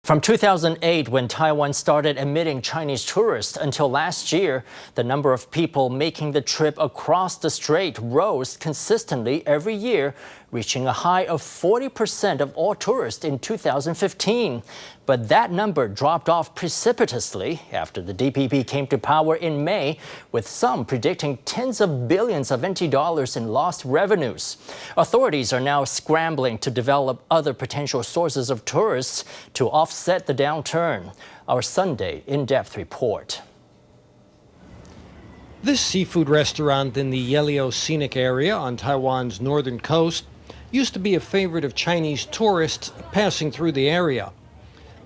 From 2008, when Taiwan started admitting Chinese tourists, until last year, the number of people making the trip across the strait rose consistently every year, reaching a high of 40% of all tourists in 2015. But that number dropped off precipitously after the DPP came to power in May, with some predicting tens of billions of NT dollars in lost revenues. Authorities are now scrambling to develop other potential sources of tourists to offset the downturn. Our Sunday in-depth report. This seafood restaurant in the Yehliu scenic area on Taiwan's northern coast used to be a favorite of Chinese tourists passing through the area.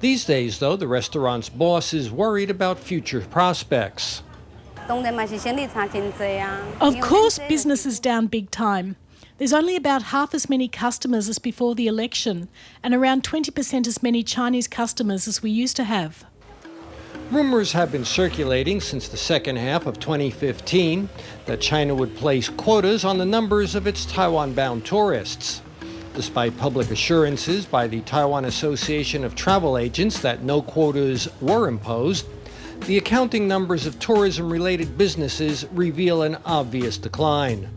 These days, though, the restaurant's boss is worried about future prospects. Of course, business is down big time. There's only about half as many customers as before the election, and around 20% as many Chinese customers as we used to have. Rumors have been circulating since the second half of 2015 that China would place quotas on the numbers of its Taiwan-bound tourists. Despite public assurances by the Taiwan Association of Travel Agents that no quotas were imposed, the accounting numbers of tourism-related businesses reveal an obvious decline.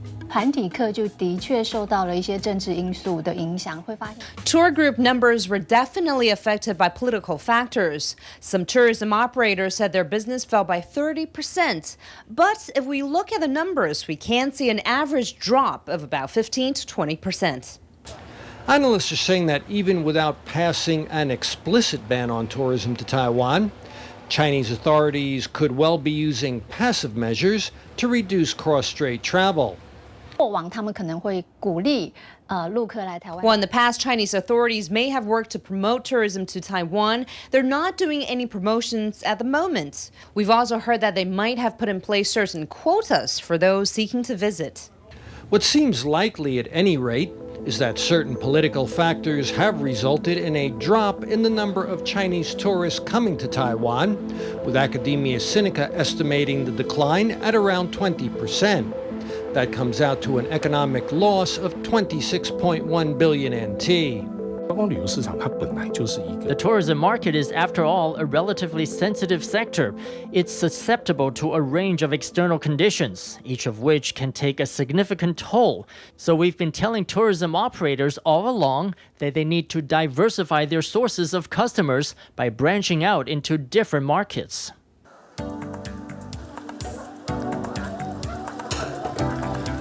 Tour group numbers were definitely affected by political factors. Some tourism operators said their business fell by 30%. But if we look at the numbers, we can see an average drop of about 15 to 20%. Analysts are saying that even without passing an explicit ban on tourism to Taiwan, Chinese authorities could well be using passive measures to reduce cross-strait travel. While in the past, Chinese authorities may have worked to promote tourism to Taiwan, they're not doing any promotions at the moment. We've also heard that they might have put in place certain quotas for those seeking to visit. What seems likely at any rate is that certain political factors have resulted in a drop in the number of Chinese tourists coming to Taiwan, with Academia Sinica estimating the decline at around 20%. That comes out to an economic loss of 26.1 billion NT. The tourism market is, after all, a relatively sensitive sector. It's susceptible to a range of external conditions, each of which can take a significant toll. So we've been telling tourism operators all along that they need to diversify their sources of customers by branching out into different markets.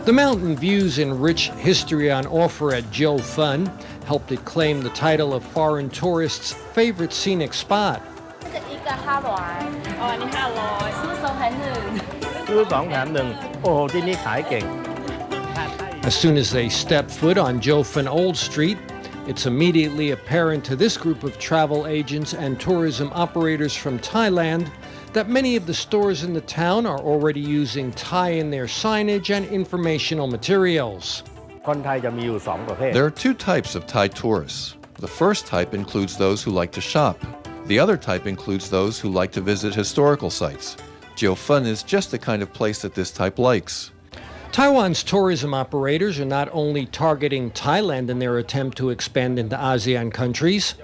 The mountain views and rich history on offer at Jiufen helped it claim the title of foreign tourists' favorite scenic spot. As soon as they step foot on Jiufen Old Street, it's immediately apparent to this group of travel agents and tourism operators from Thailand that many of the stores in the town are already using Thai in their signage and informational materials. There are two types of Thai tourists. The first type includes those who like to shop. The other type includes those who like to visit historical sites. Jiufen is just the kind of place that this type likes. Taiwan's tourism operators are not only targeting Thailand in their attempt to expand into ASEAN countries,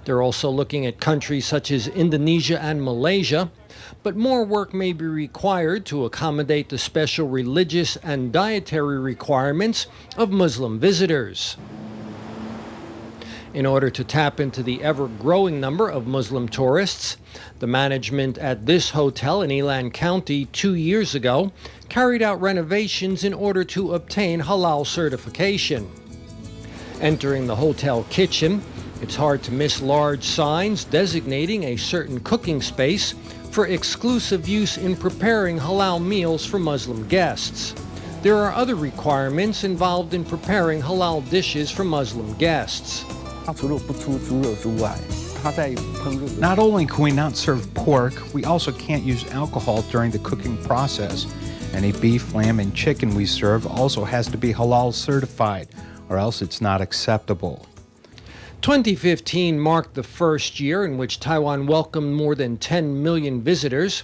they're also looking at countries such as Indonesia and Malaysia, but more work may be required to accommodate the special religious and dietary requirements of Muslim visitors. In order to tap into the ever-growing number of Muslim tourists, the management at this hotel in Yilan County 2 years ago carried out renovations in order to obtain halal certification. Entering the hotel kitchen, it's hard to miss large signs designating a certain cooking space for exclusive use in preparing halal meals for Muslim guests. There are other requirements involved in preparing halal dishes for Muslim guests. Not only can we not serve pork, we also can't use alcohol during the cooking process. Any beef, lamb, and chicken we serve also has to be halal certified, or else it's not acceptable. 2015 marked the first year in which Taiwan welcomed more than 10 million visitors,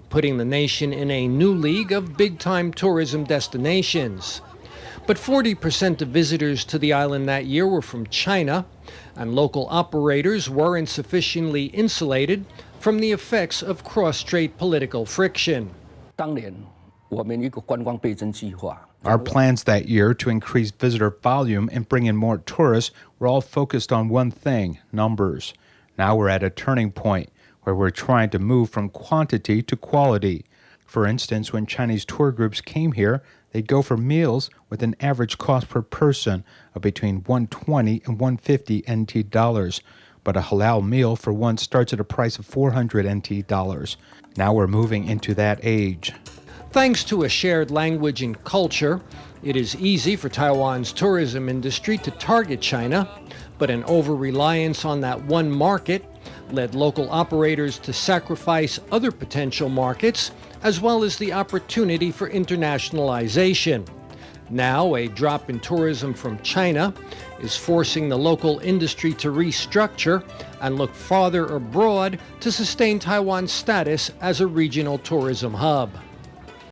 putting the nation in a new league of big-time tourism destinations. But 40% of visitors to the island that year were from China, and local operators weren't sufficiently insulated from the effects of cross-strait political friction. Our plans that year to increase visitor volume and bring in more tourists were all focused on one thing, numbers. Now we're at a turning point where we're trying to move from quantity to quality. For instance, when Chinese tour groups came here, they'd go for meals with an average cost per person of between 120 and 150 NT dollars. But a halal meal for one starts at a price of 400 NT dollars. Now we're moving into that age. Thanks to a shared language and culture, it is easy for Taiwan's tourism industry to target China, but an over-reliance on that one market led local operators to sacrifice other potential markets, as well as the opportunity for internationalization. Now, a drop in tourism from China is forcing the local industry to restructure and look farther abroad to sustain Taiwan's status as a regional tourism hub.